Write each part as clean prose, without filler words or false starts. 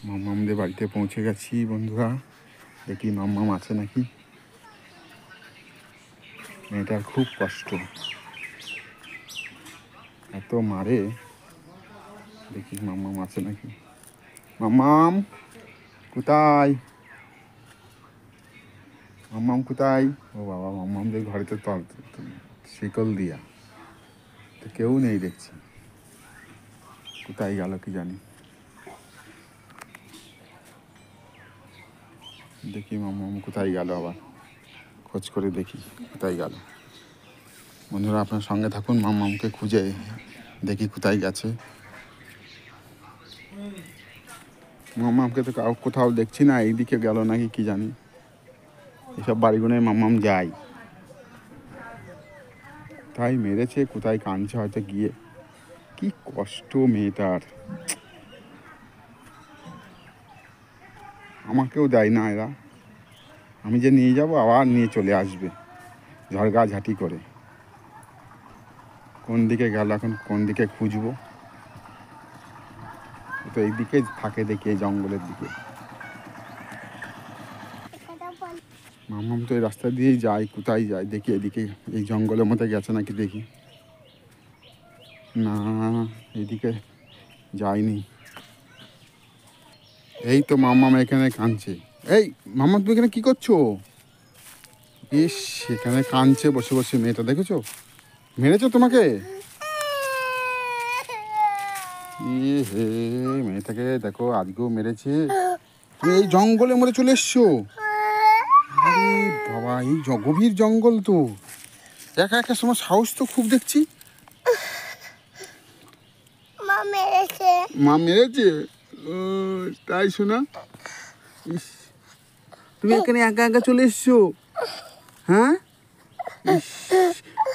মাম্মামদের বাড়িতে পৌঁছে গেছি বন্ধুরা। দেখি মাম্মাম আছে নাকি। মেয়েটার খুব কষ্ট, এত মারে। দেখি মাম্মাম আছে নাকি। মাম্মাম কোথায়? মাম্মাম কোথায়? ও বাবা, মাম্মামদের ঘরে তো শিকল দিয়া, তো কেউ নেই দেখছি। কোথায় গেল কি জানি। দেখি মাম্মাম কোথায় গেল, আবার খোঁজ করে দেখি কোথায় গেল। বন্ধুরা আপনার সঙ্গে থাকুন, মাম্মামকে খুঁজে দেখি কোথায় গেছে। মাম্মামকে তো কোথাও দেখছি না, এইদিকে গেল নাকি কি জানি। এসব বাড়িগুলোয় মাম্মাম যায়, তাই মেরেছে, কোথায় কাঁদছে হয়তো গিয়ে। কি কষ্ট মেয়েটার, আমাকেও দেয় না এরা। আমি যে নিয়ে যাব আবার নিয়ে চলে আসবে ঝড়গাঝাঁটি করে। কোন দিকে গেল এখন, কোন দিকে খুঁজবো। তো এই দিকে থাকে দেখি, এই জঙ্গলের দিকে। মাম্মাম তো এই রাস্তা দিয়েই যায়, কোথায় যায় দেখি। এদিকে এই জঙ্গলের মধ্যে গেছে নাকি দেখি। না, এইদিকে যায়নি। এই তো মাম্মাম এখানে কাঁদছে। এই মাম্মাম, তুমি এখানে কি করছো? ইস, এখানে কাঁদছে বসে বসে মেয়েটা, দেখেছো? মেরেছো তোমাকে? হে, মেয়েটাকে দেখো আজকেও মেরেছে। তুমি এই জঙ্গলে মরে চলে এসছো? আরে বাবা, এই গভীর জঙ্গল তো। একা একা সময় সাহস তো খুব দেখছি। মা মেরেছে? ও তাই শোনা। ইস, তুমি এখানে একা একা চলে এসছো? হ্যাঁ, ইস,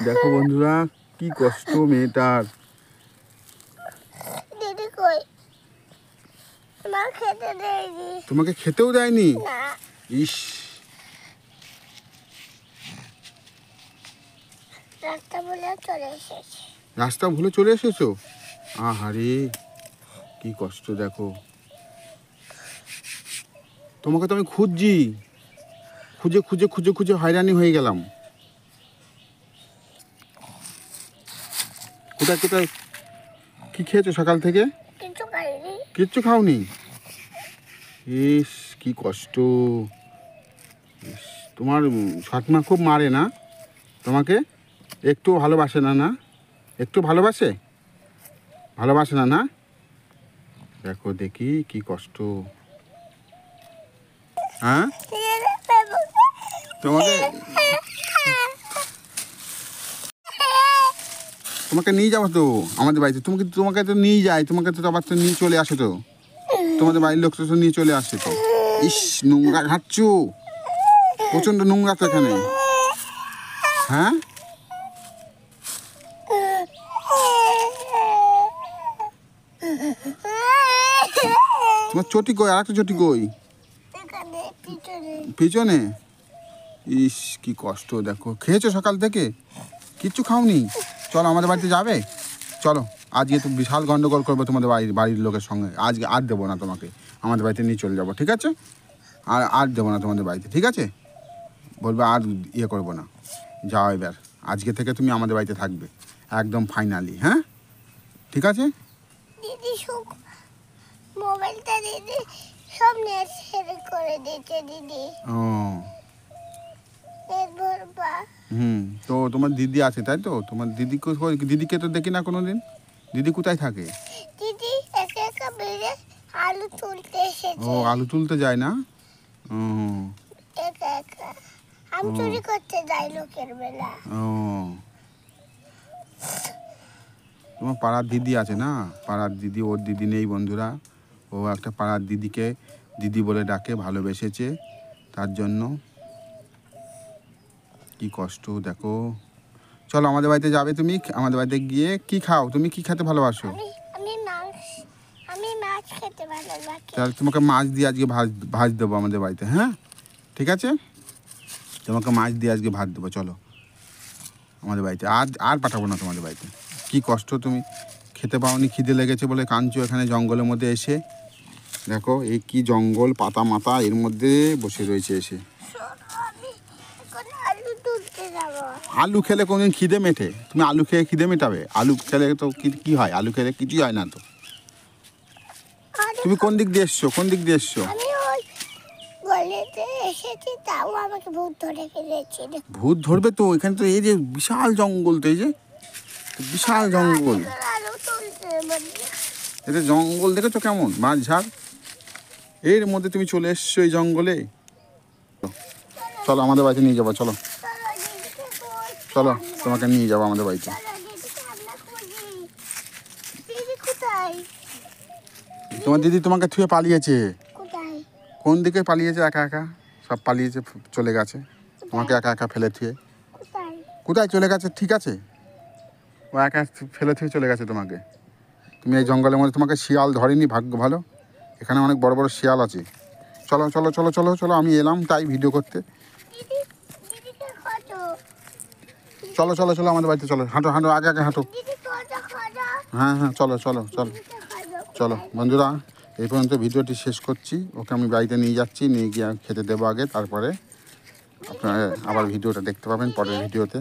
দেখো বন্ধুরা কি কষ্ট মেয়েটার। তোমাকে খেতেও দেয়নি? ইস, রাস্তা ভুলে চলে এসেছো? আহারে কি কষ্ট দেখো। তোমাকে তো আমি খুঁজছি, খুঁজে খুঁজে খুঁজে খুঁজে হয়রানি হয়ে গেলাম। কোথায় কোথায় কি খেয়েছো সকাল থেকে? কিচ্ছু খাওনি? ইস, কি কষ্ট। ইস, তোমার সৎমা খুব মারে না তোমাকে? একটু ভালোবাসে না? না একটু ভালোবাসে? ভালোবাসে না? না, দেখো দেখি কি কষ্ট। হ্যাঁ, তোমাকে তোমাকে নিয়ে যাবো তো আমাদের বাড়িতে। তোমাকে তো নিয়ে যায়, তোমাকে তো আবার তো নিয়ে চলে আসে তো, তোমাদের বাড়ির লোক তো নিয়ে চলে আসে তো। ইস, নোংরা ঘাটছো, প্রচণ্ড নোংরা তো এখানে। হ্যাঁ, তোমার চটি কই? আর একটা চটি কই? পিছনে। ইস, কি কষ্ট দেখো। খেয়েছো সকাল থেকে? কিচ্ছু খাওনি? চলো আমাদের বাড়িতে যাবে, চলো। আজকে তো বিশাল গন্ডগোল করবো তোমাদের বাড়ির লোকের সঙ্গে। আজকে আর দেবো না তোমাকে, আমাদের বাড়িতে নিয়ে চলে যাবো, ঠিক আছে? আর দেবো না তোমাদের বাড়িতে, ঠিক আছে? বলবে আর ইয়ে করবো না। যাও এবার, আজকে থেকে তুমি আমাদের বাড়িতে থাকবে একদম ফাইনালি। হ্যাঁ, ঠিক আছে? দিদি মোবাইলটা দিদি সব নেট শেয়ার করে দিয়েছে দিদি। ও তো তোমার দিদি আছে তাই তো? তোমার দিদিকে তো দেখি না কোনোদিন। দিদি কোথায় থাকে? দিদি একা একা বেরিয়ে আলু তুলতে এসেছে। ও, আলু তুলতে যায় না? ও, একা একা আম চুরি করতে যায় লোকের বেলা। ও, তোমার পাড়ার দিদি আছে না? পাড়ার দিদি, ওর দিদি নেই বন্ধুরা। ও একটা পাড়ার দিদিকে দিদি বলে ডাকে, ভালোবেসেছে তার জন্য। কি কষ্ট দেখো। চলো আমাদের বাড়িতে যাবে তুমি। আমাদের বাড়িতে গিয়ে কি খাও? তুমি কি খেতে ভালোবাসো? আমি মাছ খেতে ভালোবাসি। তাহলে তোমাকে মাছ দিয়ে আজকে ভাজ দেবো আমাদের বাড়িতে। হ্যাঁ, ঠিক আছে, তোমাকে মাছ দিয়ে আজকে ভাত দেবো। চলো আমাদের বাড়িতে। আর পাঠাবো না তোমাদের বাড়িতে। কি কষ্ট, তুমি খেতে পাওনি, খিদে লেগেছে বলে কাঁদছো এখানে জঙ্গলের মধ্যে এসে। দেখো এই কি জঙ্গল, পাতা মাতা এর মধ্যে বসে রয়েছে এসে। শোনো, আমি এখন আলু তুলতে যাবো। আলু খেলে কোনদিন খিদে মেটে? তুমি আলু খেয়ে খিদে মেটাবে? আলু খেলে তো কি হয়? আলু খেলে কিছুই হয় না তো। আরে তুমি কোন দিক দিয়ে এসছো? কোন দিক দিয়ে এসছো? আমি ওই গলিতে এসেছি, তাও আমাকে ভূত ধরে ফেলেছে। ভূত ধরবে তো, এখানে তো এই যে বিশাল জঙ্গল, তো এই যে বিশাল জঙ্গল, আলু তুলতে বলছে। এটা জঙ্গল দেখেছো কেমন মাঝঝাড়, এর মধ্যে তুমি চলে এসছো এই জঙ্গলে। চলো আমাদের বাড়িতে নিয়ে যাবো, চলো চলো, দিদিকে কই? চলো তোমাকে নিয়ে যাবো আমাদের বাড়িতে। চলো, দিদিকে আমরা খুঁজি। দিদি কোথায়? তোমার দিদি তোমাকে থুয়ে পালিয়েছে। কোথায়? কোন দিকে পালিয়েছে? একা একা সব পালিয়েছে, চলে গেছে তোমাকে একা একা ফেলে থুয়ে। কোথায়? কোথায় চলে গেছে? ঠিক আছে, ও একা ফেলে থুয়ে চলে গেছে তোমাকে। তুমি এই জঙ্গলের মধ্যে, তোমাকে শিয়াল ধরেনি, ভাগ্য ভালো, এখানে অনেক বড় বড় শিয়াল আছে। চলো চলো চলো চলো চলো, আমি এলাম তাই ভিডিও করতে। দিদি, দিদিকে খোঁজো। চলো চলো চলো আমাদের বাড়িতে চলো, হাঁটো হাঁটো, আগে আগে হাঁটো। দিদি খোঁজো, খোঁজো। হ্যাঁ হ্যাঁ চলো চলো চলো দিদিকে খোঁজো। চলো বন্ধুরা, এই পর্যন্ত ভিডিওটি শেষ করছি। ওকে আমি বাড়িতে নিয়ে যাচ্ছি, নিয়ে গিয়ে খেতে দেবো আগে, তারপরে আপনারা আবার ভিডিওটা দেখতে পাবেন পরের ভিডিওতে।